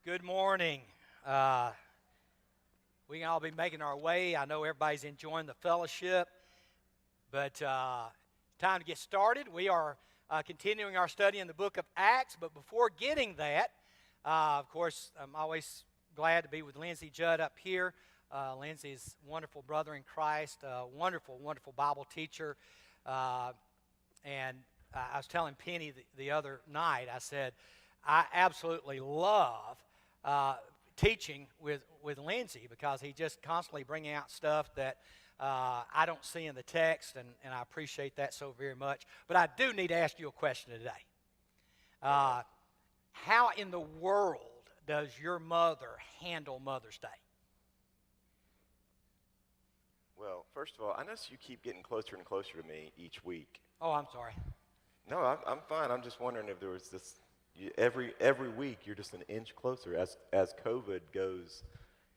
Good morning. We can all be making our way. I know everybody's enjoying the fellowship, but time to get started. We are continuing our study in the book of Acts, but before getting that, of course, I'm always glad to be with Lindsay Judd up here. Lindsay's a wonderful brother in Christ, a wonderful, wonderful Bible teacher, and I was telling Penny the other night, I said, I absolutely love teaching with Lindsay because he just constantly bringing out stuff that I don't see in the text, and I appreciate that so very much. But I do need to ask you a question today. How in the world does your mother handle Mother's Day? Well, first of all, I notice you keep getting closer and closer to me each week. Oh, I'm sorry. No, I'm fine. I'm just wondering if there was this. Every week you're just an inch closer as COVID goes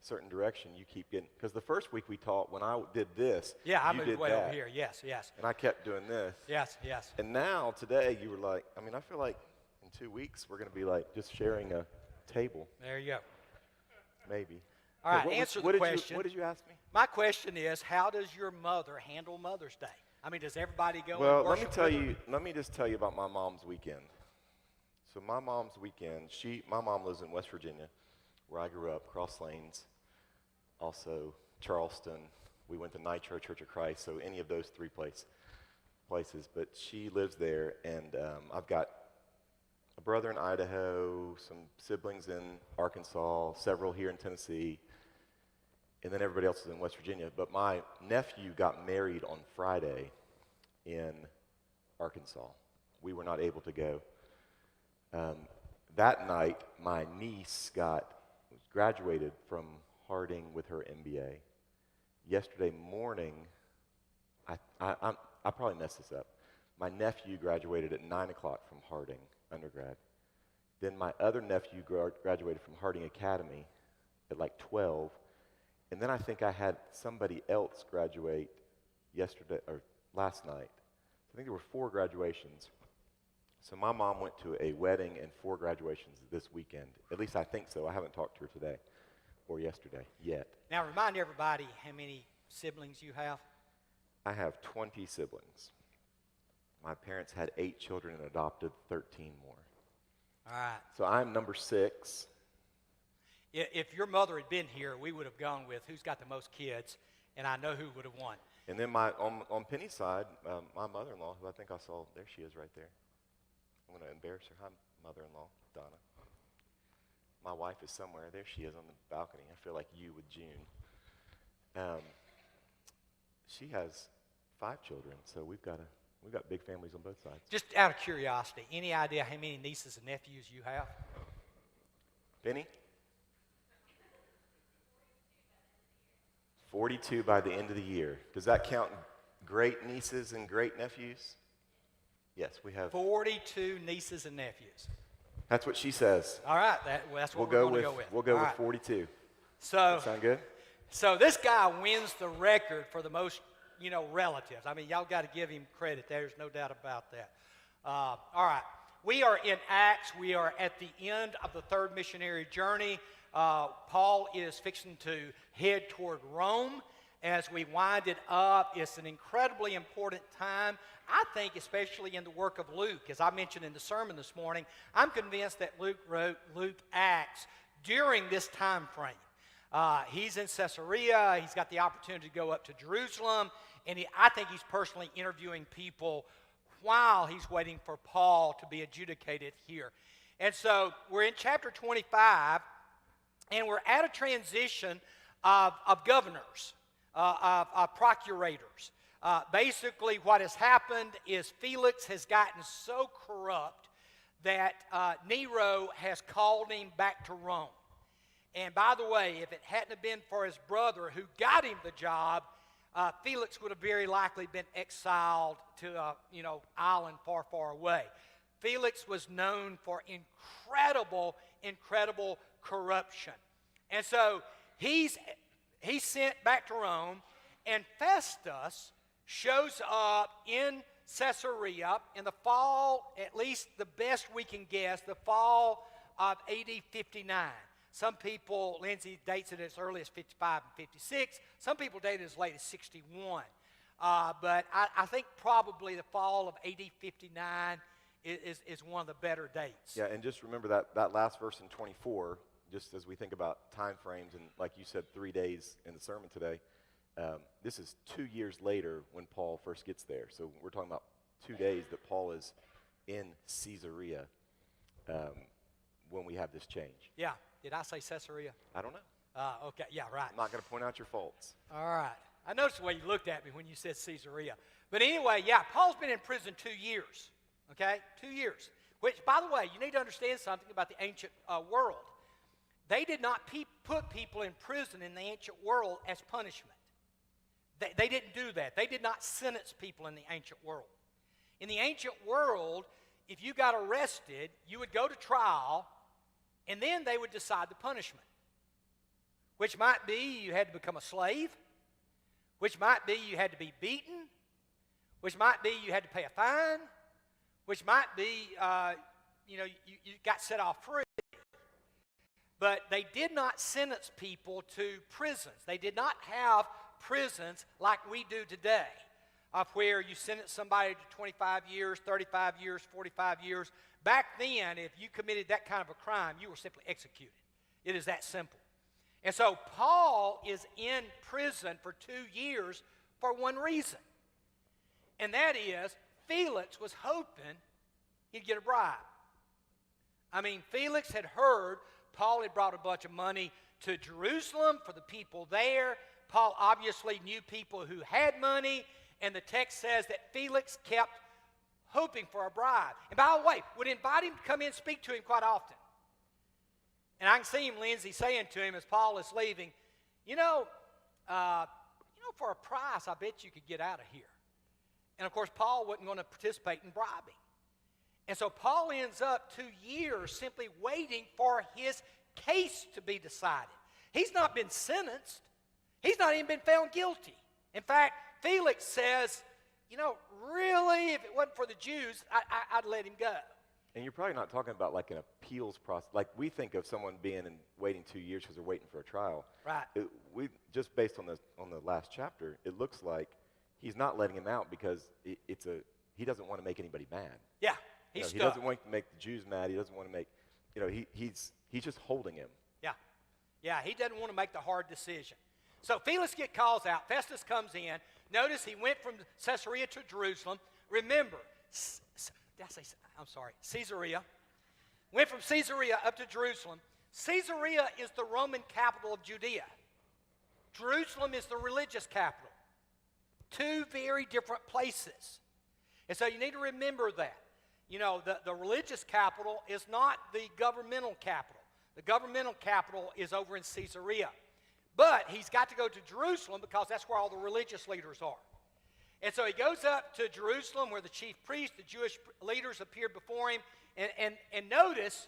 a certain direction. You keep getting, because the first week we taught, when I did this, yeah, I you moved did way that, over here. Yes, and I kept doing this. yes. And now today you were like, I feel like in 2 weeks we're going to be like just sharing a table. There you go. Maybe. All right, answer the question. What did you ask me? My question is, how does your mother handle Mother's Day? I mean, does everybody go Well, and worship with her? let me just tell you about my mom's weekend. So my mom's weekend, my mom lives in West Virginia, where I grew up, Cross Lanes, also Charleston. We went to Nitro Church of Christ, so any of those three places. But she lives there, and I've got a brother in Idaho, some siblings in Arkansas, several here in Tennessee, and then everybody else is in West Virginia. But my nephew got married on Friday in Arkansas. We were not able to go. That night, my niece graduated from Harding with her MBA. Yesterday morning, I probably messed this up. My nephew graduated at 9 o'clock from Harding undergrad. Then my other nephew graduated from Harding Academy at like 12. And then I think I had somebody else graduate yesterday or last night. I think there were 4 graduations. So my mom went to a wedding and 4 graduations this weekend. At least I think so. I haven't talked to her today or yesterday yet. Now, remind everybody how many siblings you have. I have 20 siblings. My parents had 8 children and adopted 13 more. All right. So I'm number 6. If your mother had been here, we would have gone with who's got the most kids, and I know who would have won. And then on Penny's side, my mother-in-law, who I think I saw, there she is right there. I'm going to embarrass her. Hi, mother-in-law, Donna. My wife is somewhere. There she is on the balcony. I feel like you with June. She has 5 children, so we've got big families on both sides. Just out of curiosity, any idea how many nieces and nephews you have? Penny? 42 by the end of the year. Does that count great nieces and great nephews? Yes, we have 42 nieces and nephews. That's what she says. All right, that's what we're going to go with. We'll go All with right. 42. So, that sound good? So this guy wins the record for the most, relatives. I mean, y'all got to give him credit. There's no doubt about that. All right, we are in Acts. We are at the end of the 3rd missionary journey. Paul is fixing to head toward Rome. As we wind it up, it's an incredibly important time. I think especially in the work of Luke, as I mentioned in the sermon this morning, I'm convinced that Luke wrote Luke Acts during this time frame. He's in Caesarea. He's got the opportunity to go up to Jerusalem, and I think he's personally interviewing people while he's waiting for Paul to be adjudicated here. And so we're in chapter 25, and we're at a transition of governors. Of procurators. Basically, what has happened is Felix has gotten so corrupt that Nero has called him back to Rome. And by the way, if it hadn't have been for his brother who got him the job, Felix would have very likely been exiled to an island far, far away. Felix was known for incredible corruption. And so he's sent back to Rome, and Festus shows up in Caesarea in the fall, at least the best we can guess, the fall of AD 59. Some people, Lindsay dates it as early as 55 and 56. Some people date it as late as 61. But I think probably the fall of AD 59 is one of the better dates. Yeah, and just remember that last verse in 24, just as we think about time frames, and like you said, 3 days in the sermon today, this is 2 years later when Paul first gets there. So we're talking about 2 days that Paul is in Caesarea when we have this change. Yeah. Did I say Caesarea? I don't know. Okay. Yeah, right. I'm not going to point out your faults. All right. I noticed the way you looked at me when you said Caesarea. But anyway, yeah, Paul's been in prison 2 years. Okay? 2 years. Which, by the way, you need to understand something about the ancient world. They did not put people in prison in the ancient world as punishment. They didn't do that. They did not sentence people in the ancient world. In the ancient world, if you got arrested, you would go to trial, and then they would decide the punishment, which might be you had to become a slave, which might be you had to be beaten, which might be you had to pay a fine, which might be, you got set off free. But they did not sentence people to prisons. They did not have prisons like we do today, of where you sentence somebody to 25 years, 35 years, 45 years. Back then, if you committed that kind of a crime, you were simply executed. It is that simple. And so Paul is in prison for 2 years for one reason. And that is, Felix was hoping he'd get a bribe. I mean, Felix had heard Paul had brought a bunch of money to Jerusalem for the people there. Paul obviously knew people who had money, and the text says that Felix kept hoping for a bribe. And by the way, would invite him to come in and speak to him quite often. And I can see him, Lindsay, saying to him as Paul is leaving, for a price, I bet you could get out of here. And of course, Paul wasn't going to participate in bribing. And so Paul ends up 2 years simply waiting for his case to be decided. He's not been sentenced. He's not even been found guilty. In fact, Felix says, really, if it wasn't for the Jews, I'd let him go. And you're probably not talking about like an appeals process. Like we think of someone being and waiting 2 years because they're waiting for a trial. Right. We just based on the last chapter, it looks like he's not letting him out because he doesn't want to make anybody mad. Yeah, he's he doesn't want to make the Jews mad. He doesn't want to make, he's just holding him. Yeah, he doesn't want to make the hard decision. So Felix calls out. Festus comes in. Notice he went from Caesarea to Jerusalem. Remember, Caesarea. Went from Caesarea up to Jerusalem. Caesarea is the Roman capital of Judea. Jerusalem is the religious capital. 2 very different places. And so you need to remember that. The religious capital is not the governmental capital. The governmental capital is over in Caesarea. But he's got to go to Jerusalem because that's where all the religious leaders are. And so he goes up to Jerusalem where the chief priest, the Jewish leaders appeared before him. And notice,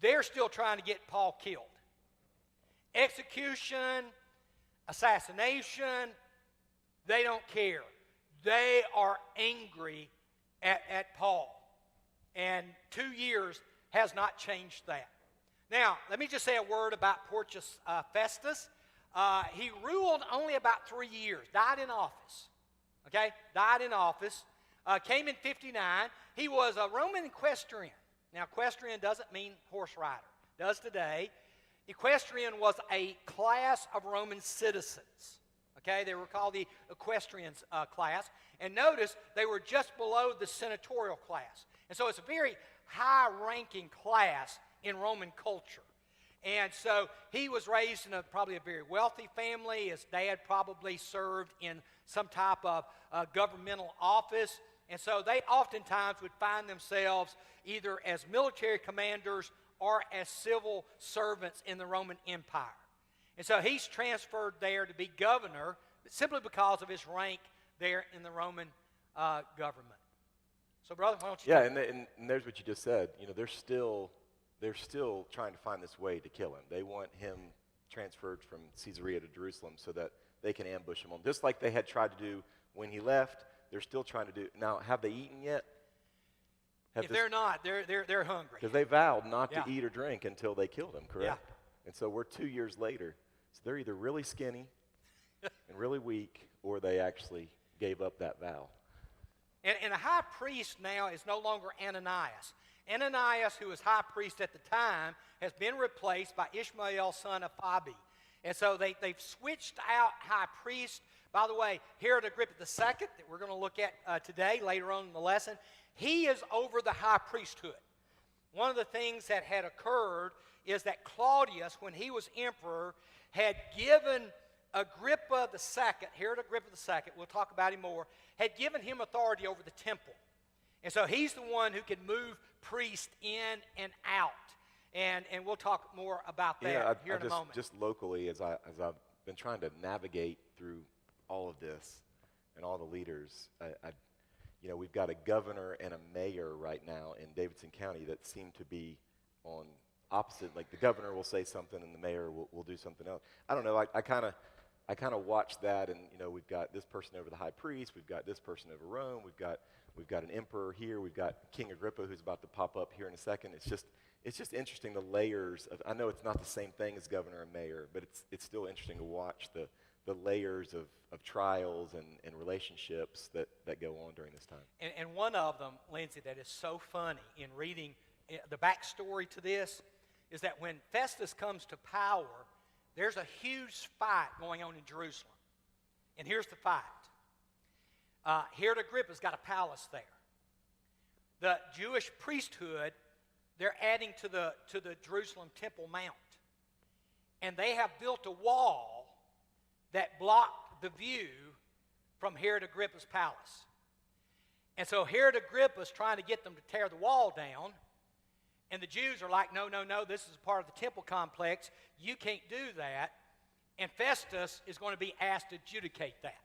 they're still trying to get Paul killed. Execution, assassination, they don't care. They are angry at Paul. And 2 years has not changed that. Now, let me just say a word about Porcius Festus. He ruled only about 3 years, died in office. Okay, died in office, came in 59. He was a Roman equestrian. Now, equestrian doesn't mean horse rider. It does today. Equestrian was a class of Roman citizens. Okay, they were called the equestrians class. And notice, they were just below the senatorial class. And so it's a very high-ranking class in Roman culture. And so he was raised in probably a very wealthy family. His dad probably served in some type of governmental office. And so they oftentimes would find themselves either as military commanders or as civil servants in the Roman Empire. And so he's transferred there to be governor simply because of his rank there in the Roman government. So, brother, why don't you? Yeah, and there's what you just said. They're still trying to find this way to kill him. They want him transferred from Caesarea to Jerusalem so that they can ambush him. Just like they had tried to do when he left, they're still trying to do. Now, have they eaten yet? If they're not, they're hungry. Because they vowed not Yeah. to eat or drink until they killed him, correct? And so we're 2 years later. So they're either really skinny and really weak, or they actually gave up that vow. And a high priest now is no longer Ananias. Ananias, who was high priest at the time, has been replaced by Ishmael, son of Phabi. And so they've switched out high priest. By the way, Herod Agrippa II, that we're going to look at today, later on in the lesson, he is over the high priesthood. One of the things that had occurred is that Claudius, when he was emperor, had given Agrippa II, Herod Agrippa II, we'll talk about him more, had given him authority over the temple. And so he's the one who can move priests in and out. And we'll talk more about that here in a moment. Just locally, as I've been trying to navigate through all of this and all the leaders, we've got a governor and a mayor right now in Davidson County that seem to be on opposite. Like the governor will say something and the mayor will do something else. I don't know. I kind of watch that, and we've got this person over the high priest, we've got this person over Rome, we've got an emperor here, we've got King Agrippa who's about to pop up here in a second. It's just interesting, the layers of. I know it's not the same thing as governor and mayor, but it's still interesting to watch the layers of trials and relationships that go on during this time. And one of them, Lindsay, that is so funny in reading the backstory to this is that when Festus comes to power, there's a huge fight going on in Jerusalem. And here's the fight. Herod Agrippa's got a palace there. The Jewish priesthood, they're adding to the Jerusalem Temple Mount. And they have built a wall that blocked the view from Herod Agrippa's palace. And so Herod Agrippa's trying to get them to tear the wall down. And the Jews are like, no, this is part of the temple complex. You can't do that. And Festus is going to be asked to adjudicate that.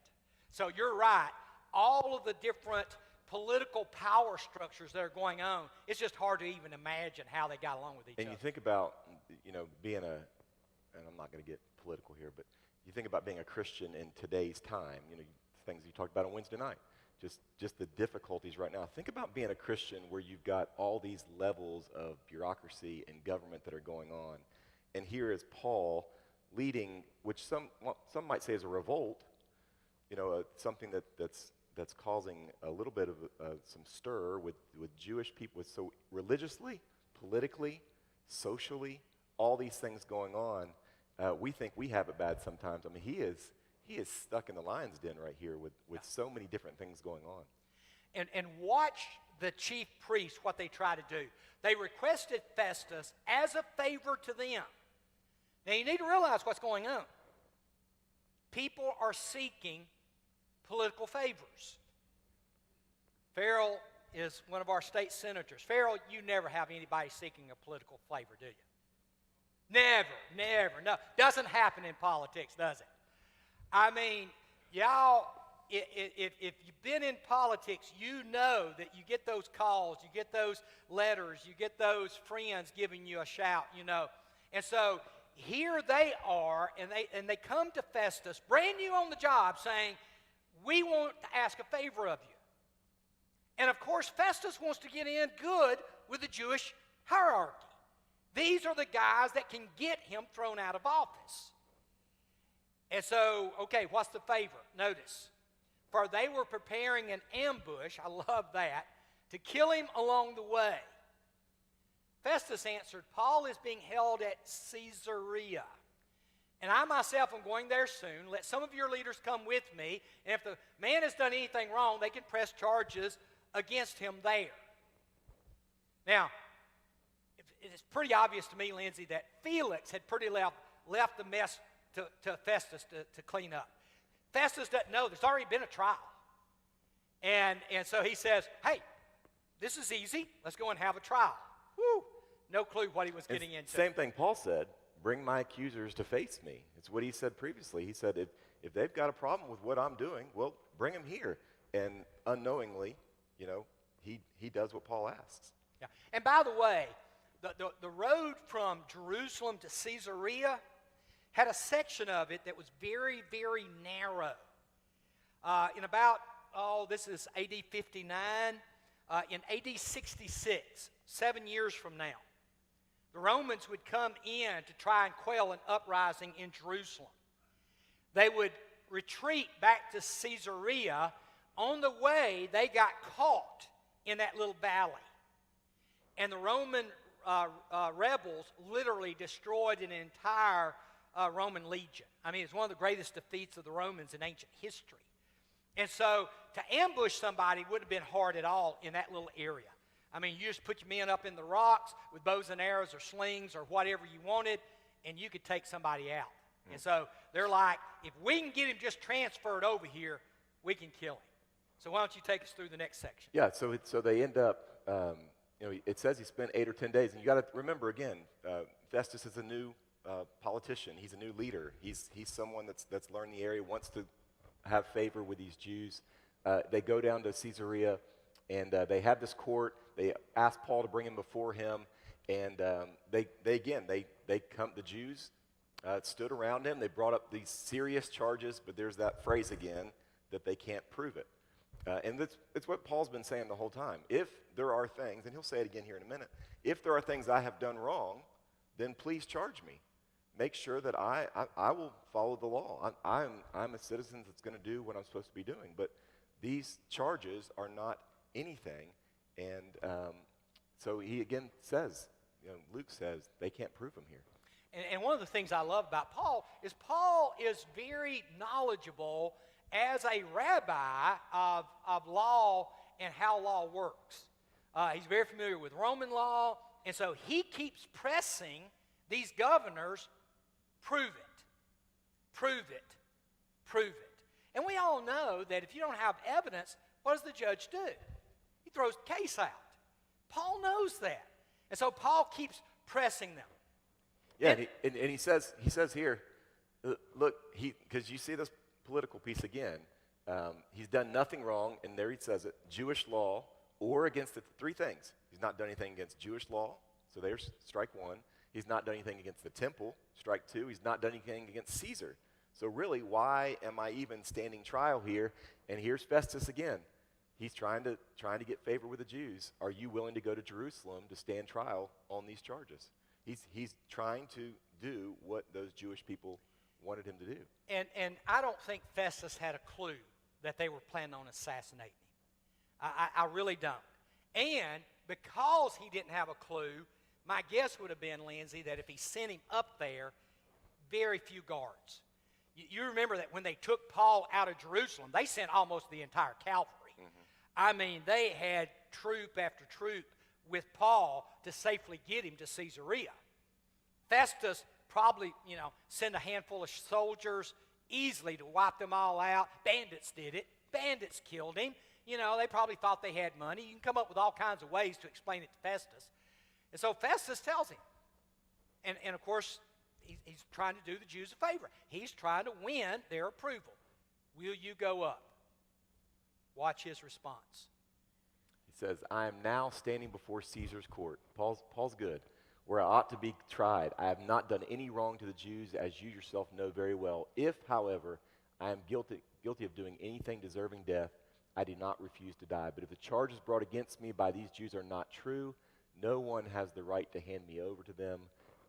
So you're right. All of the different political power structures that are going on, it's just hard to even imagine how they got along with each other. And you think about, being and I'm not going to get political here, but you think about being a Christian in today's time, things you talked about on Wednesday night, just the difficulties right now. Think about being a Christian where you've got all these levels of bureaucracy and government that are going on. And here is Paul leading, which some might say is a revolt, something that's causing a little bit of some stir with Jewish people. So religiously, politically, socially, all these things going on. We think we have it bad sometimes. I mean, he is stuck in the lion's den right here with so many different things going on. And watch the chief priests, what they try to do. They requested Festus as a favor to them. Now, you need to realize what's going on. People are seeking political favors. Farrell is one of our state senators. Farrell, you never have anybody seeking a political favor, do you? Never. No, doesn't happen in politics, does it? I mean, y'all, if you've been in politics, you know that you get those calls, you get those letters, you get those friends giving you a shout, And so here they are, and they come to Festus, brand new on the job, saying, we want to ask a favor of you. And of course, Festus wants to get in good with the Jewish hierarchy. These are the guys that can get him thrown out of office. And so, okay, what's the favor? Notice, for they were preparing an ambush, I love that, to kill him along the way. Festus answered, Paul is being held at Caesarea. And I myself am going there soon. Let some of your leaders come with me. And if the man has done anything wrong, they can press charges against him there. Now, it's pretty obvious to me, Lindsay, that Felix had pretty left the mess to Festus to clean up. Festus doesn't know. There's already been a trial. And so he says, hey, this is easy. Let's go and have a trial. Woo! No clue what he was getting into. Same thing Paul said, bring my accusers to face me. It's what he said previously. He said, if they've got a problem with what I'm doing, well, bring them here. And unknowingly, he does what Paul asks. Yeah. And by the way, the road from Jerusalem to Caesarea had a section of it that was very, very narrow. In about, this is AD 59, in AD 66, 7 years from now, the Romans would come in to try and quell an uprising in Jerusalem. They would retreat back to Caesarea. On the way, they got caught in that little valley. And the Roman rebels literally destroyed an entire Roman legion. I mean, it's one of the greatest defeats of the Romans in ancient history. And so to ambush somebody wouldn't have been hard at all in that little area. I mean, you just put your men up in the rocks with bows and arrows or slings or whatever you wanted, and you could take somebody out. And so they're like, if we can get him just transferred over here, we can kill him. So why don't you take us through the next section? Yeah, so they end up, it says he spent 8 or 10 days. And you got to remember, again, Festus is a new politician. He's a new leader. He's someone that's learned the area, wants to have favor with these Jews. They go down to Caesarea, and they have this court. They ask Paul to bring him before him, and the Jews stood around him. They brought up these serious charges, but there's that phrase again that they can't prove it. And it's what Paul's been saying the whole time. If there are things, and he'll say it again here in a minute, if there are things I have done wrong, then please charge me. Make sure that I will follow the law. I'm a citizen that's going to do what I'm supposed to be doing. But these charges are not anything. And so he again says, Luke says, they can't prove him here. And one of the things I love about Paul is very knowledgeable as a rabbi of law and how law works. He's very familiar with Roman law, and so he keeps pressing these governors, prove it, prove it, prove it. And we all know that if you don't have evidence, what does the judge do? He throws the case out. Paul knows that. And so Paul keeps pressing them. Yeah, and he says here, look, because you see this political piece again. He's done nothing wrong, and there he says it, Jewish law, or against the three things. He's not done anything against Jewish law, so there's strike one. He's not done anything against the temple, strike two. He's not done anything against Caesar. So really, why am I even standing trial here? And here's Festus again. He's trying to get favor with the Jews. Are you willing to go to Jerusalem to stand trial on these charges? He's trying to do what those Jewish people wanted him to do. And I don't think Festus had a clue that they were planning on assassinating him. I really don't. And because he didn't have a clue, my guess would have been, Lindsay, that if he sent him up there, very few guards. You remember that when they took Paul out of Jerusalem, they sent almost the entire cavalry. Mm-hmm. I mean, they had troop after troop with Paul to safely get him to Caesarea. Festus probably, send a handful of soldiers easily to wipe them all out. Bandits did it. Bandits killed him. They probably thought they had money. You can come up with all kinds of ways to explain it to Festus. And so Festus tells him. And of course, he's trying to do the Jews a favor. He's trying to win their approval. Will you go up? Watch his response. He says, I am now standing before Caesar's court. Paul's good. Where I ought to be tried. I have not done any wrong to the Jews, as you yourself know very well. If, however, I am guilty of doing anything deserving death, I do not refuse to die. But if the charges brought against me by these Jews are not true, no one has the right to hand me over to them.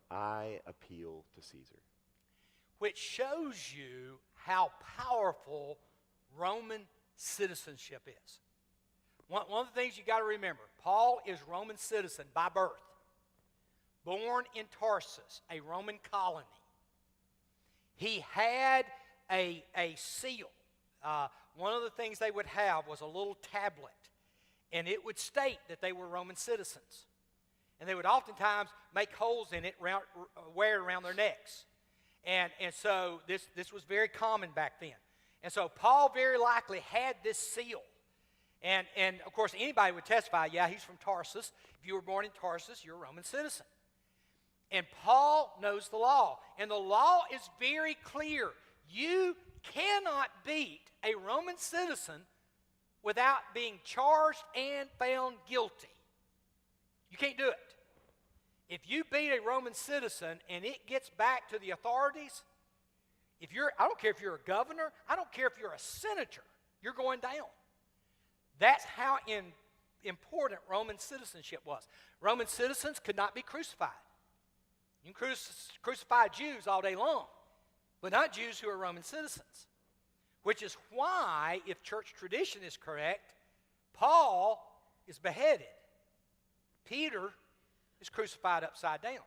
I appeal to Caesar. Which shows you how powerful Roman citizenship is. One of the things you got to remember, Paul is Roman citizen by birth. Born in Tarsus, a Roman colony. He had a seal. One of the things they would have was a little tablet, and it would state that they were Roman citizens. And they would oftentimes make holes in it, wear it around their necks. And so this was very common back then. And so Paul very likely had this seal. And of course, anybody would testify, yeah, he's from Tarsus. If you were born in Tarsus, you're a Roman citizen. And Paul knows the law. And the law is very clear. You cannot beat a Roman citizen without being charged and found guilty. You can't do it. If you beat a Roman citizen and it gets back to the authorities, I don't care if you're a governor, I don't care if you're a senator, you're going down. That's how important Roman citizenship was. Roman citizens could not be crucified. You can crucify Jews all day long, but not Jews who are Roman citizens. Which is why, if church tradition is correct, Paul is beheaded. Peter is crucified upside down.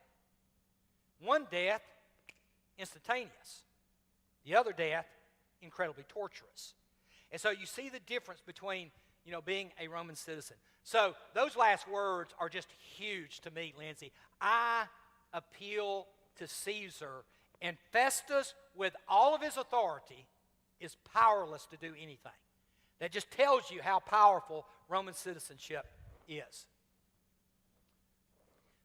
One death, instantaneous. The other death, incredibly torturous. And so you see the difference between, being a Roman citizen. So those last words are just huge to me, Lindsay. I appeal to Caesar, and Festus, with all of his authority, is powerless to do anything. That just tells you how powerful Roman citizenship is.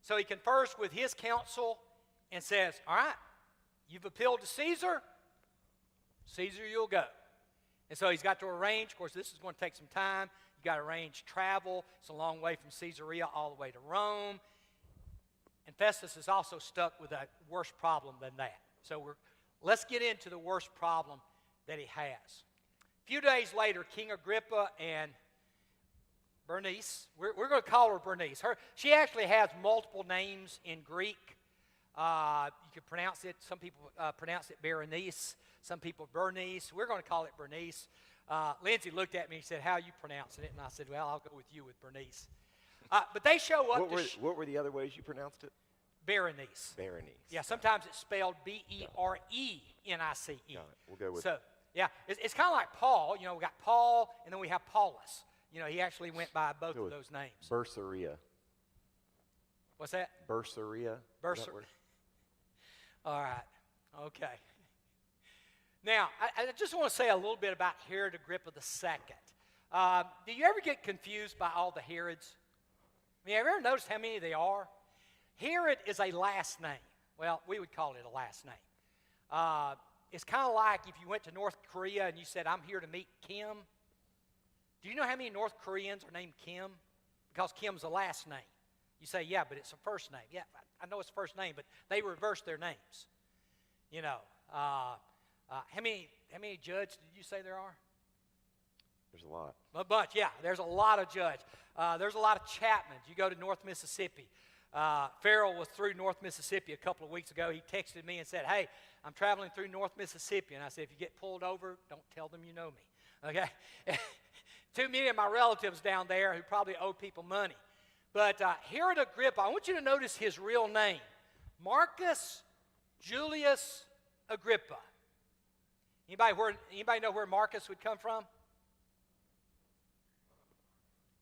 So he confers with his council and says, all right, you've appealed to Caesar, Caesar you'll go. And so he's got to arrange, of course this is going to take some time, you've got to arrange travel, it's a long way from Caesarea all the way to Rome. And Festus is also stuck with a worse problem than that. So let's get into the worst problem that he has. A few days later, King Agrippa and Bernice, we're going to call her Bernice. She actually has multiple names in Greek. You could pronounce it, some people pronounce it Berenice, some people Bernice. We're going to call it Bernice. Lindsay looked at me and said, how are you pronouncing it? And I said, well, I'll go with you with Bernice. But they show up what were the other ways you pronounced it? Berenice. Berenice. Yeah, sometimes it's spelled Berenice. Got it. We'll go with Yeah, it's kind of like Paul. We got Paul, and then we have Paulus. He actually went by both of those names. Bursaria. What's that? Bursaria. All right. Okay. Now, I just want to say a little bit about Herod Agrippa II. Do you ever get confused by all the Herods? Have you ever noticed how many they are? Herod is a last name. Well, we would call it a last name. It's kind of like if you went to North Korea and you said, I'm here to meet Kim. Do you know how many North Koreans are named Kim? Because Kim's a last name. You say, yeah, but it's a first name. Yeah, I know it's a first name, but they reverse their names. How many Judge did you say there are? There's a lot. A bunch, yeah. There's a lot of Judge. There's a lot of Chapmans. You go to North Mississippi. Farrell was through North Mississippi a couple of weeks ago. He texted me and said, hey, I'm traveling through North Mississippi. And I said, if you get pulled over, don't tell them you know me. Okay? Too many of my relatives down there who probably owe people money. But Herod Agrippa, I want you to notice his real name. Marcus Julius Agrippa. Anybody know where Marcus would come from?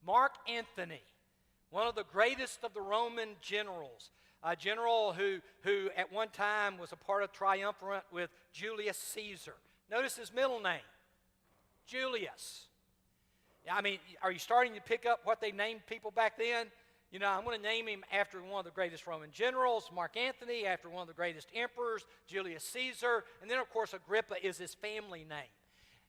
Mark Antony, one of the greatest of the Roman generals. A general who at one time was a part of triumvirate with Julius Caesar. Notice his middle name, Julius. I mean, are you starting to pick up what they named people back then? I'm going to name him after one of the greatest Roman generals, Mark Antony, after one of the greatest emperors, Julius Caesar, and then, of course, Agrippa is his family name.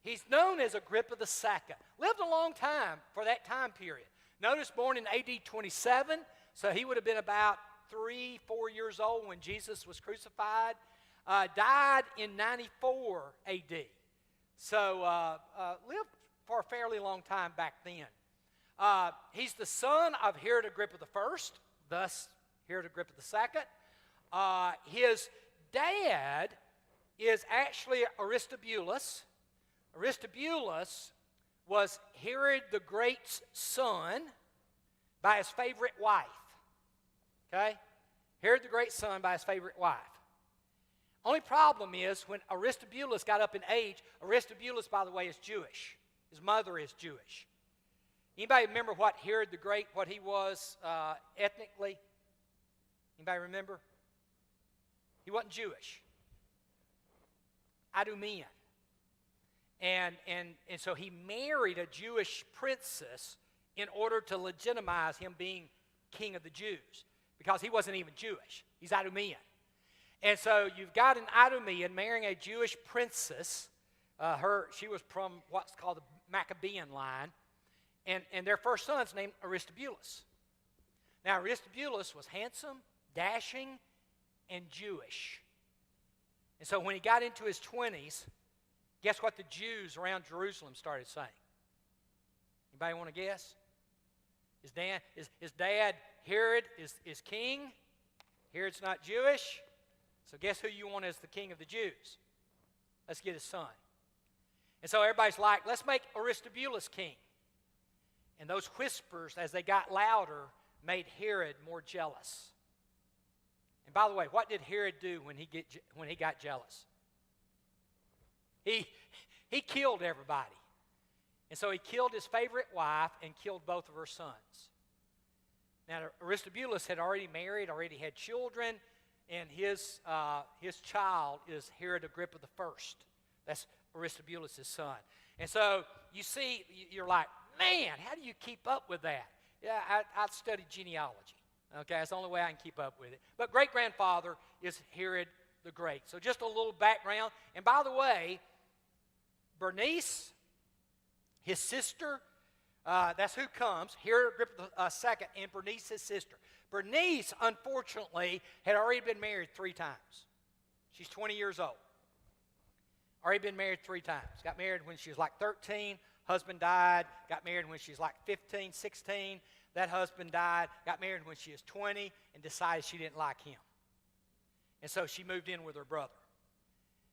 He's known as Agrippa II. Lived a long time for that time period. Notice, born in AD 27, so he would have been about 3-4 years old when Jesus was crucified. Died in 94 AD. So lived for a fairly long time back then. He's the son of Herod Agrippa I, thus Herod Agrippa II. His dad is actually Aristobulus. Aristobulus was Herod the Great's son by his favorite wife. Okay? Herod the Great's son by his favorite wife. Only problem is when Aristobulus got up in age, Aristobulus, by the way, is Jewish. His mother is Jewish. Anybody remember what Herod the Great, what he was ethnically? Anybody remember? He wasn't Jewish. Idumean. And so he married a Jewish princess in order to legitimize him being king of the Jews, because he wasn't even Jewish. He's Idumean. And so you've got an Idumean marrying a Jewish princess. She was from what's called the Maccabean line. And their first son's named Aristobulus. Now, Aristobulus was handsome, dashing, and Jewish. And so when he got into his 20s, guess what the Jews around Jerusalem started saying? Anybody want to guess? His dad, Herod, is king. Herod's not Jewish. So guess who you want as the king of the Jews? Let's get his son. And so everybody's like, let's make Aristobulus king. And those whispers, as they got louder, made Herod more jealous. And by the way, what did Herod do when he got jealous? He killed everybody. And so he killed his favorite wife and killed both of her sons. Now, Aristobulus had already married, already had children, and his child is Herod Agrippa I. That's Aristobulus' son. And so you see, you're like, man, how do you keep up with that? Yeah, I studied genealogy. Okay, that's the only way I can keep up with it. But great-grandfather is Herod the Great. So just a little background. And by the way, Bernice, his sister, that's who comes, Herod Agrippa II, and Bernice, his sister. Bernice, unfortunately, had already been married 3 times. She's 20 years old. Already been married 3 times. Got married when she was like 13. Husband died. Got married when she was like 15, 16. That husband died. Got married when she was 20 and decided she didn't like him. And so she moved in with her brother.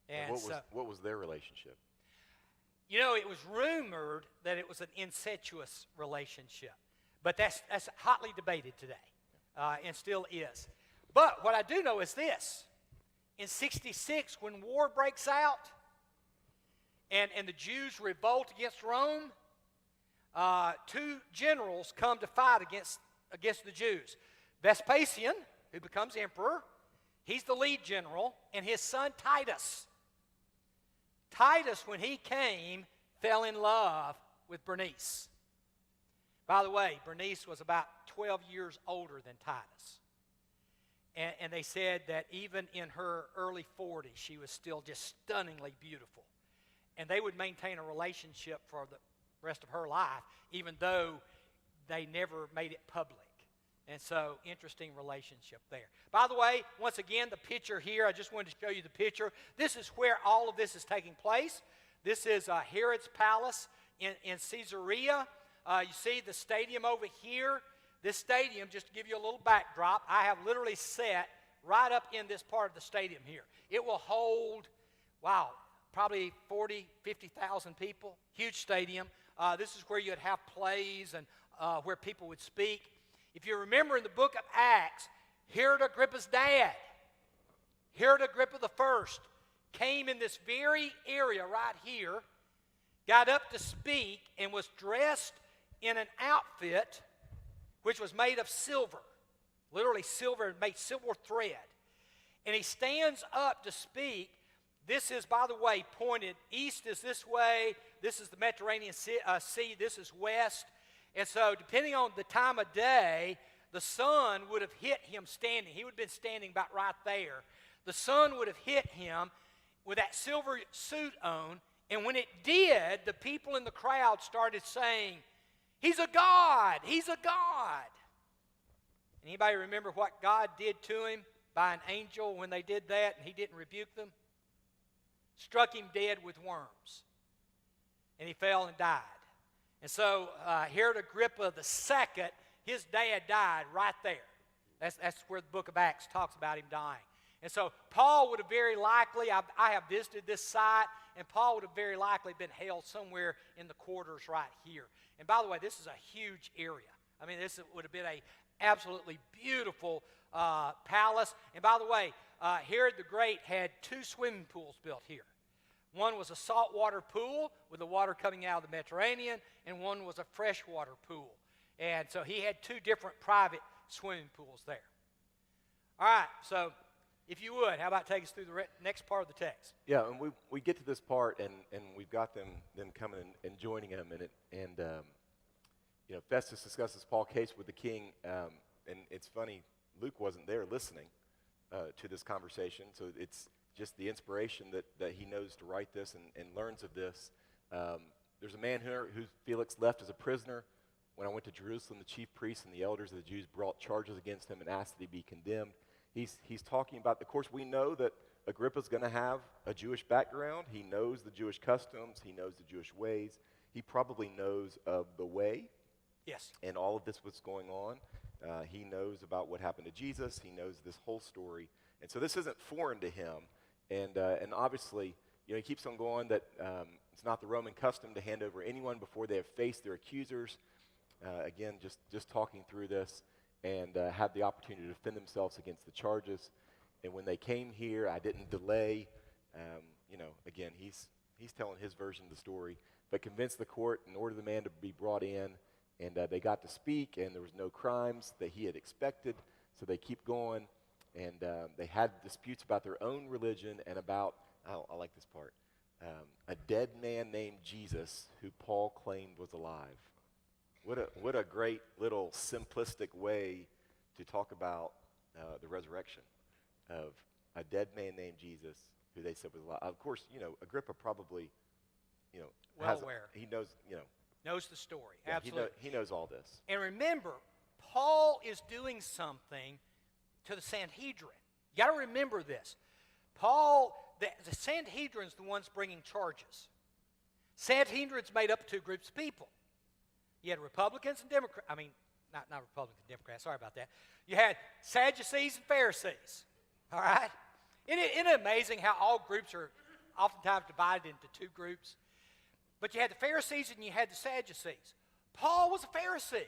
And what was their relationship? You know, it was rumored that it was an incestuous relationship. But that's hotly debated today, and still is. But what I do know is this. In 66, when war breaks out and the Jews revolt against Rome, 2 generals come to fight against the Jews. Vespasian, who becomes emperor, he's the lead general, and his son Titus. Titus, when he came, fell in love with Bernice. By the way, Bernice was about 12 years older than Titus. And they said that even in her early 40s, she was still just stunningly beautiful. And they would maintain a relationship for the rest of her life, even though they never made it public. And so, interesting relationship there. By the way, once again, the picture here, I just wanted to show you the picture. This is where all of this is taking place. This is Herod's palace in Caesarea. You see the stadium over here. This stadium, just to give you a little backdrop, I have literally sat right up in this part of the stadium here. It will hold, wow, probably 40, 50,000 people. Huge stadium. This is where you'd have plays and where people would speak. If you remember in the book of Acts, Herod Agrippa's dad, Herod Agrippa I, came in this very area right here, got up to speak, and was dressed in an outfit which was made of silver, literally silver, made silver thread. And he stands up to speak. This is, by the way, pointed east is this way. This is the Mediterranean Sea. This is west. And so depending on the time of day, the sun would have hit him standing. He would have been standing about right there. The sun would have hit him with that silver suit on. And when it did, the people in the crowd started saying, "He's a god! He's a god!" Anybody remember what God did to him by an angel when they did that and he didn't rebuke them? Struck him dead with worms. And he fell and died. And so Herod Agrippa II, his dad died right there. That's where the book of Acts talks about him dying. And so Paul would have very likely, I have visited this site, and Paul would have very likely been held somewhere in the quarters right here. And by the way, this is a huge area. I mean, this would have been an absolutely beautiful palace. And by the way, Herod the Great had 2 swimming pools built here. One was a saltwater pool with the water coming out of the Mediterranean, and one was a freshwater pool. And so he had 2 different private swimming pools there. All right, so if you would, how about take us through the next part of the text? Yeah, and we get to this part, and we've got them coming and joining him, and Festus discusses Paul's case with the king, and it's funny, Luke wasn't there listening to this conversation, so it's just the inspiration that he knows to write this and learns of this. There's a man here who Felix left as a prisoner. When I went to Jerusalem, the chief priests and the elders of the Jews brought charges against him and asked that he be condemned. He's talking about, of course, we know that Agrippa's going to have a Jewish background. He knows the Jewish customs. He knows the Jewish ways. He probably knows of the way. Yes. And all of this what's going on. He knows about what happened to Jesus. He knows this whole story. And so this isn't foreign to him. And obviously, he keeps on going that it's not the Roman custom to hand over anyone before they have faced their accusers. Again, just talking through this and had the opportunity to defend themselves against the charges. And when they came here, I didn't delay. Again, he's telling his version of the story, but convinced the court and ordered the man to be brought in. And they got to speak, and there was no crimes that he had expected. So they keep going, and they had disputes about their own religion and about, I like this part, a dead man named Jesus who Paul claimed was alive. What a great little simplistic way to talk about the resurrection of a dead man named Jesus who they said was alive. Of course, Agrippa probably, Well aware. He knows, Knows the story. yeah, Absolutely. he knows all this. And remember, Paul is doing something to the Sanhedrin. You got to remember this. The Sanhedrin's the ones bringing charges. Sanhedrin's made up of two groups of people. You had Republicans and Democrats. I mean, not Republicans and Democrats. Sorry about that. You had Sadducees and Pharisees. All right? Isn't it amazing how all groups are oftentimes divided into two groups? But you had the Pharisees and you had the Sadducees. Paul was a Pharisee.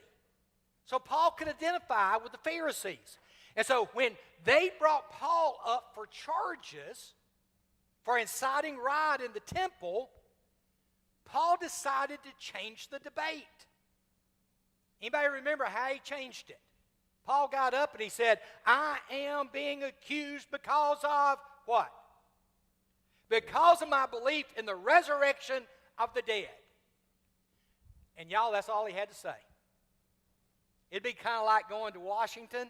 So Paul could identify with the Pharisees. And so when they brought Paul up for charges for inciting riot in the temple, Paul decided to change the debate. Anybody remember how he changed it? Paul got up and he said, I am being accused because of what? Because of my belief in the resurrection of the dead. And y'all, that's all he had to say. It'd be kind of like going to Washington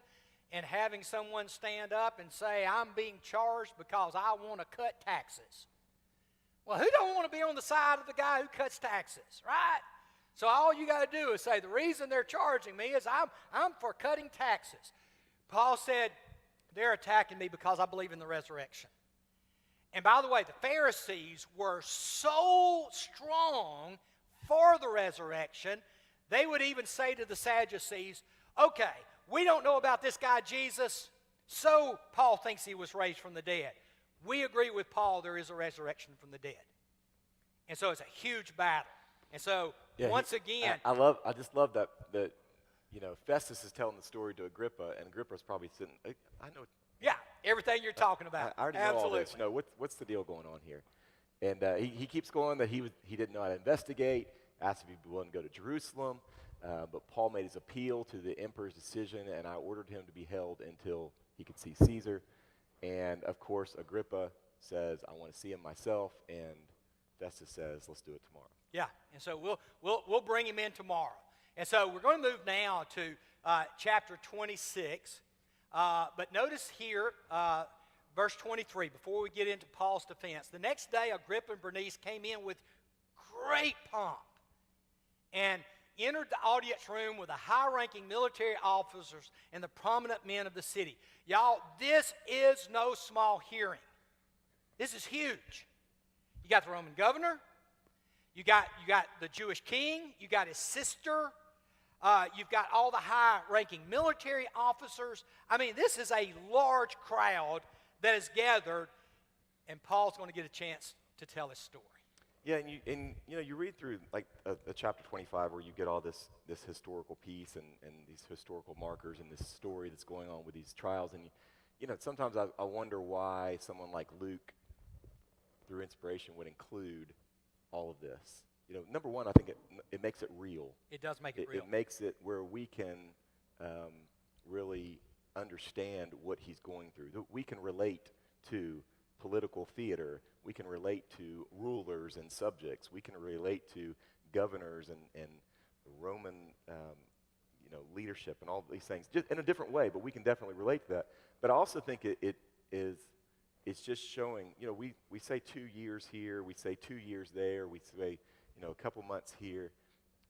and having someone stand up and say, I'm being charged because I want to cut taxes. Well, who don't want to be on the side of the guy who cuts taxes, right? So all you got to do is say, the reason they're charging me is I'm for cutting taxes. Paul said, they're attacking me because I believe in the resurrection. And by the way, the Pharisees were so strong for the resurrection, they would even say to the Sadducees, okay, we don't know about this guy Jesus, so Paul thinks he was raised from the dead. We agree with Paul there is a resurrection from the dead. And so it's a huge battle. And so, once again, I just love that Festus is telling the story to Agrippa, and Agrippa's probably sitting, I know. Yeah, everything you're talking about. I already know all this. What's the deal going on here? And he keeps going that he didn't know how to investigate, asked if he'd be willing to go to Jerusalem, but Paul made his appeal to the emperor's decision, and I ordered him to be held until he could see Caesar. And, of course, Agrippa says, I want to see him myself, and Festus says, let's do it tomorrow. Yeah, and so we'll bring him in tomorrow. And so we're going to move now to chapter 26. But notice here, verse 23, before we get into Paul's defense. The next day, Agrippa and Bernice came in with great pomp and entered the audience room with the high-ranking military officers and the prominent men of the city. Y'all, this is no small hearing. This is huge. You got the Roman governor. You got the Jewish king. You got his sister. You've got all the high-ranking military officers. I mean, this is a large crowd that is gathered, and Paul's going to get a chance to tell his story. Yeah, and you read through like a chapter 25 where you get all this historical piece and these historical markers and this story that's going on with these trials, and sometimes I wonder why someone like Luke, through inspiration, would include all of this. Number one, I think it makes it real. It does make it real. It makes it where we can really understand what he's going through. We can relate to political theater. We can relate to rulers and subjects. We can relate to governors and Roman leadership and all these things, just in a different way, but we can definitely relate to that. But I also think it's just showing, we say 2 years here, we say 2 years there, we say, a couple months here,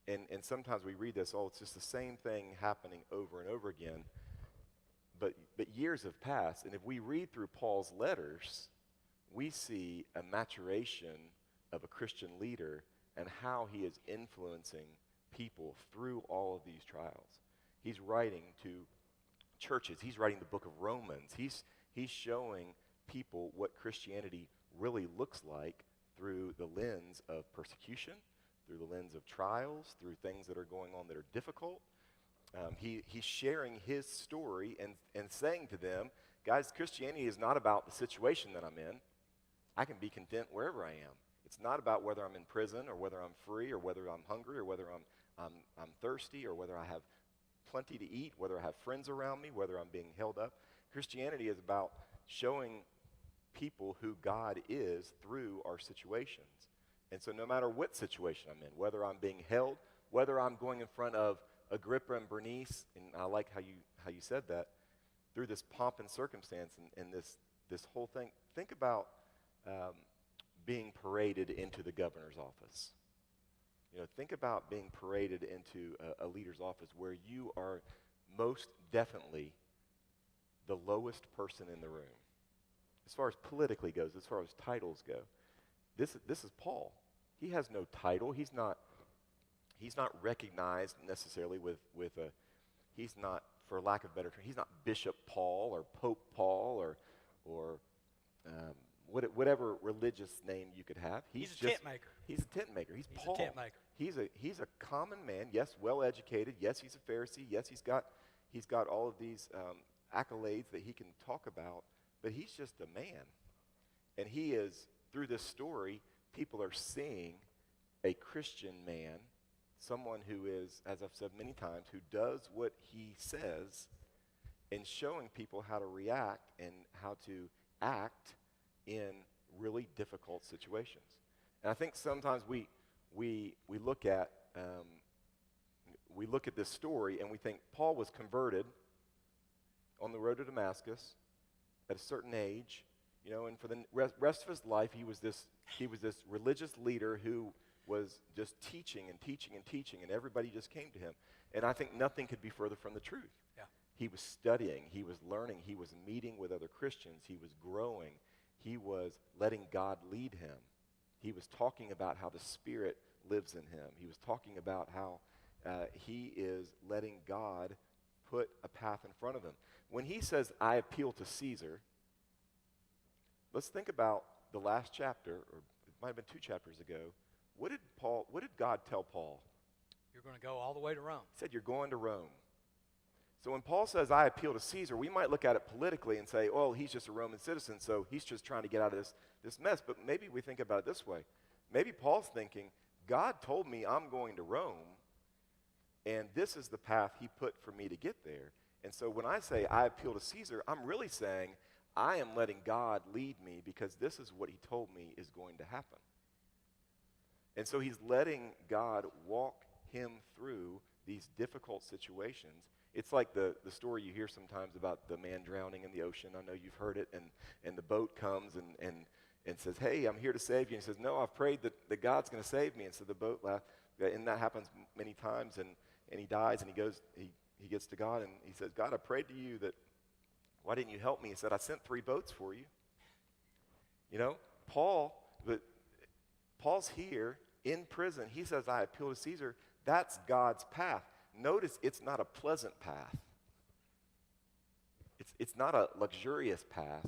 and sometimes we read this, it's just the same thing happening over and over again, but years have passed, and if we read through Paul's letters, we see a maturation of a Christian leader and how he is influencing people through all of these trials. He's writing to churches. He's writing the book of Romans. He's showing people what Christianity really looks like through the lens of persecution, through the lens of trials, through things that are going on that are difficult. He's sharing his story and saying to them, guys, Christianity is not about the situation that I'm in. I can be content wherever I am. It's not about whether I'm in prison or whether I'm free or whether I'm hungry or whether I'm thirsty or whether I have plenty to eat, whether I have friends around me, whether I'm being held up. Christianity is about showing people who God is through our situations. And so no matter what situation I'm in, whether I'm being held, whether I'm going in front of Agrippa and Bernice, and I like how you said that, through this pomp and circumstance and this whole thing, think about being paraded into the governor's office. Think about being paraded into a leader's office where you are most definitely the lowest person in the room. As far as politically goes, as far as titles go, this is Paul. He has no title. He's not recognized necessarily with a, he's not, for lack of a better term, he's not Bishop Paul or Pope Paul or whatever religious name you could have. He's a tent maker. He's a tent maker. He's Paul. A tent maker. He's a common man. Yes, well educated. Yes, he's a Pharisee. Yes, he's got all of these accolades that he can talk about. But he's just a man, and he is, through this story, people are seeing a Christian man, someone who is, as I've said many times, who does what he says, and showing people how to react and how to act in really difficult situations. And I think sometimes we look at this story and we think Paul was converted on the road to Damascus at a certain age, and for the rest of his life he was this religious leader who was just teaching and teaching and teaching, and everybody just came to him. And I think nothing could be further from the truth. Yeah. He was studying, he was learning, he was meeting with other Christians, he was growing, he was letting God lead him. He was talking about how the Spirit lives in him. He was talking about how he is letting God put a path in front of him. When he says, I appeal to Caesar, let's think about the last chapter, or it might have been 2 chapters ago. What did God tell Paul? You're going to go all the way to Rome. He said, you're going to Rome. So when Paul says, I appeal to Caesar, we might look at it politically and say, well, he's just a Roman citizen, so he's just trying to get out of this mess. But maybe we think about it this way. Maybe Paul's thinking, God told me I'm going to Rome, and this is the path he put for me to get there. And so when I say I appeal to Caesar, I'm really saying I am letting God lead me because this is what he told me is going to happen. And so he's letting God walk him through these difficult situations. It's like the story you hear sometimes about the man drowning in the ocean. I know you've heard it, and the boat comes and says, hey, I'm here to save you. And he says, no, I've prayed that God's going to save me. And so the boat laughs, and that happens many times, and he dies, and he gets to God, and he says, God, I prayed to you that, why didn't you help me? He said, I sent 3 boats for you. Paul's here in prison. He says, I appeal to Caesar. That's God's path. Notice it's not a pleasant path. It's not a luxurious path.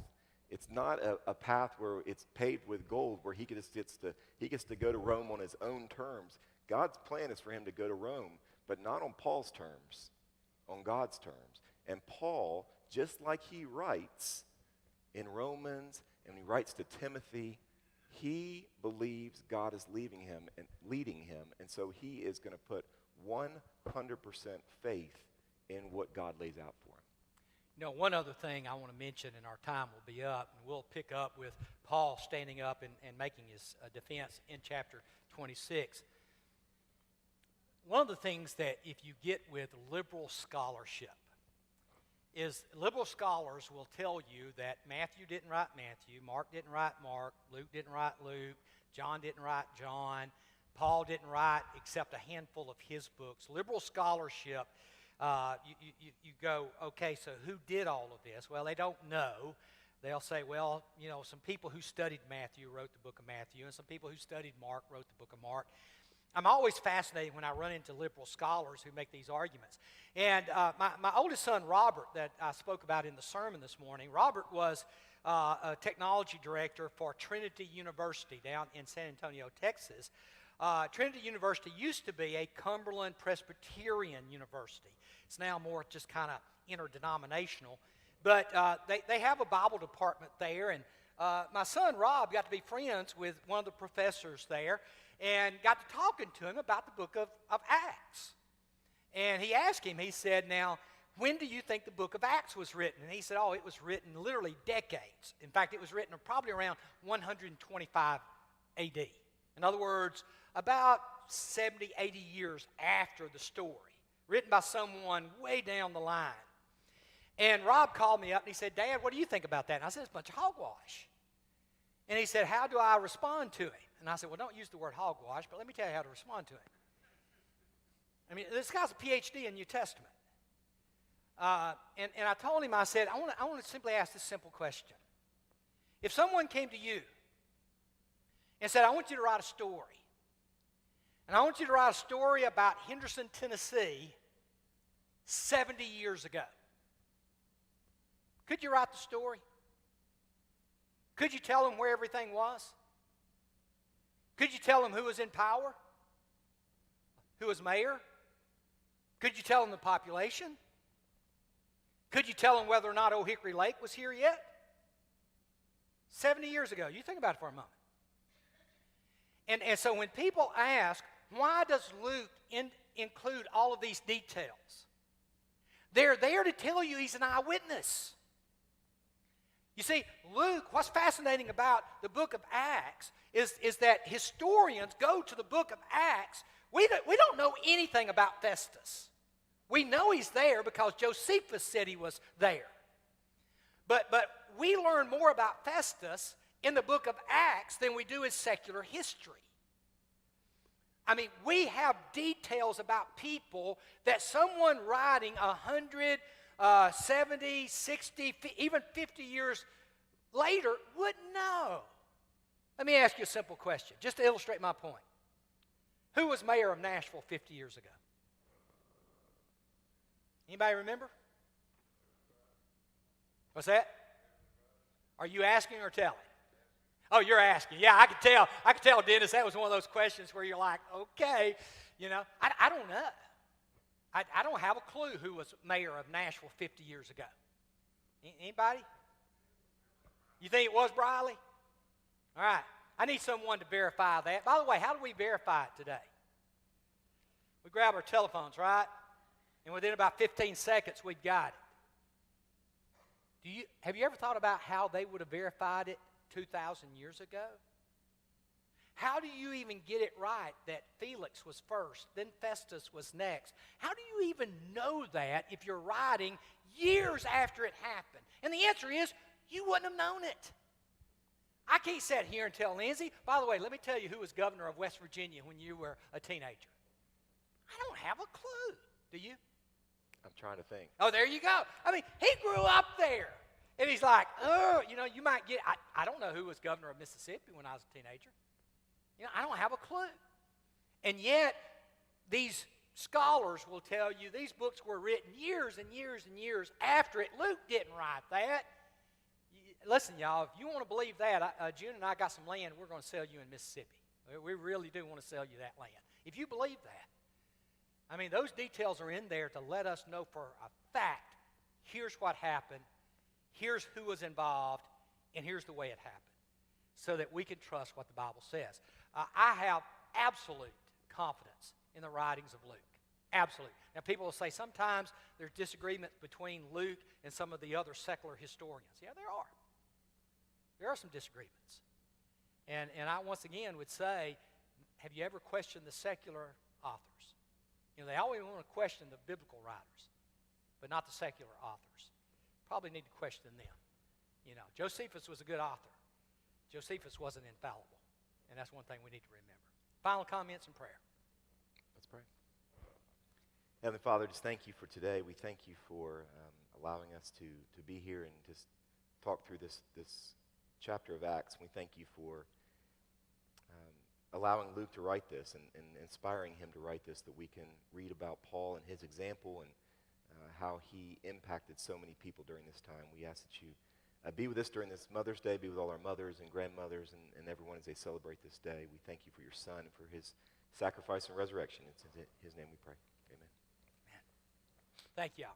It's not a path where it's paved with gold, where he gets to go to Rome on his own terms. God's plan is for him to go to Rome, but not on Paul's terms, on God's terms. And Paul, just like he writes in Romans, and he writes to Timothy, he believes God is leading him, and so he is going to put 100% faith in what God lays out for him. One other thing I want to mention, and our time will be up, and we'll pick up with Paul standing up and making his defense in chapter 26. One of the things that if you get with liberal scholarship is liberal scholars will tell you that Matthew didn't write Matthew, Mark didn't write Mark, Luke didn't write Luke, John didn't write John, Paul didn't write except a handful of his books. Liberal scholarship, you go, okay, so who did all of this? Well, they don't know. They'll say, well, some people who studied Matthew wrote the book of Matthew, and some people who studied Mark wrote the book of Mark. I'm always fascinated when I run into liberal scholars who make these arguments. And my oldest son, Robert, that I spoke about in the sermon this morning, Robert was a technology director for Trinity University down in San Antonio, Texas. Trinity University used to be a Cumberland Presbyterian university. It's now more just kind of interdenominational. But they have a Bible department there, and my son Rob got to be friends with one of the professors there and got to talking to him about the book of Acts. And he asked him, he said, now, when do you think the book of Acts was written? And he said, oh, it was written literally decades. In fact, it was written probably around 125 A.D. In other words, about 70, 80 years after the story, written by someone way down the line. And Rob called me up and he said, Dad, what do you think about that? And I said, it's a bunch of hogwash. And he said, how do I respond to him? And I said, well, don't use the word hogwash, but let me tell you how to respond to him. I mean, this guy's a PhD in New Testament. And I told him, I said, I want to simply ask this simple question. If someone came to you and said, I want you to write a story, and I want you to write a story about Henderson, Tennessee, 70 years ago, could you write the story? Could you tell them where everything was? Could you tell them who was in power? Who was mayor? Could you tell them the population? Could you tell them whether or not Old Hickory Lake was here yet? 70 years ago. You think about it for a moment. And so when people ask, why does Luke include all of these details? They're there to tell you he's an eyewitness. You see, Luke, what's fascinating about the book of Acts is that historians go to the book of Acts. We don't know anything about Festus. We know he's there because Josephus said he was there. But we learn more about Festus in the book of Acts than we do in secular history. I mean, we have details about people that someone writing 100, 70, 60, even 50 years later wouldn't know. Let me ask you a simple question, just to illustrate my point. Who was mayor of Nashville 50 years ago? Anybody remember? What's that? Are you asking or telling? Oh, you're asking. Yeah, I could tell. I could tell, Dennis, that was one of those questions where you're like, okay, you know. I don't know. I don't have a clue who was mayor of Nashville 50 years ago. Anybody? You think it was Briley? All right. I need someone to verify that. By the way, how do we verify it today? We grab our telephones, right? And within about 15 seconds, we've got it. Have you ever thought about how they would have verified it 2,000 years ago? How do you even get it right that Felix was first, then Festus was next? How do you even know that if you're writing years after it happened? And the answer is, you wouldn't have known it. I can't sit here and tell Lindsay, by the way, let me tell you who was governor of West Virginia when you were a teenager. I don't have a clue. Do you? I'm trying to think. Oh, there you go. I mean, he grew up there. And he's like, oh, you know, you might get, I don't know who was governor of Mississippi when I was a teenager. You know, I don't have a clue. And yet, these scholars will tell you these books were written years and years and years after it. Luke didn't write that. Listen, y'all, if you want to believe that, June and I got some land we're going to sell you in Mississippi. We really do want to sell you that land. If you believe that, I mean, those details are in there to let us know for a fact, here's what happened, here's who was involved, and here's the way it happened, so that we can trust what the Bible says. I have absolute confidence in the writings of Luke. Absolute. Now, people will say sometimes there's disagreements between Luke and some of the other secular historians. Yeah, there are. There are some disagreements. And I once again would say, have you ever questioned the secular authors? You know, they always want to question the biblical writers, but not the secular authors. Probably need to question them. You know, Josephus was a good author. Josephus wasn't infallible. And that's one thing we need to remember. Final comments and prayer. Let's pray. Heavenly Father, just thank you for today. We thank you for allowing us to be here and just talk through this chapter of Acts. We thank you for allowing Luke to write this and inspiring him to write this, that we can read about Paul and his example and how he impacted so many people during this time. We ask that you be with us during this Mother's Day, be with all our mothers and grandmothers and everyone as they celebrate this day. We thank you for your son and for his sacrifice and resurrection. It's in his name we pray. Amen. Thank you.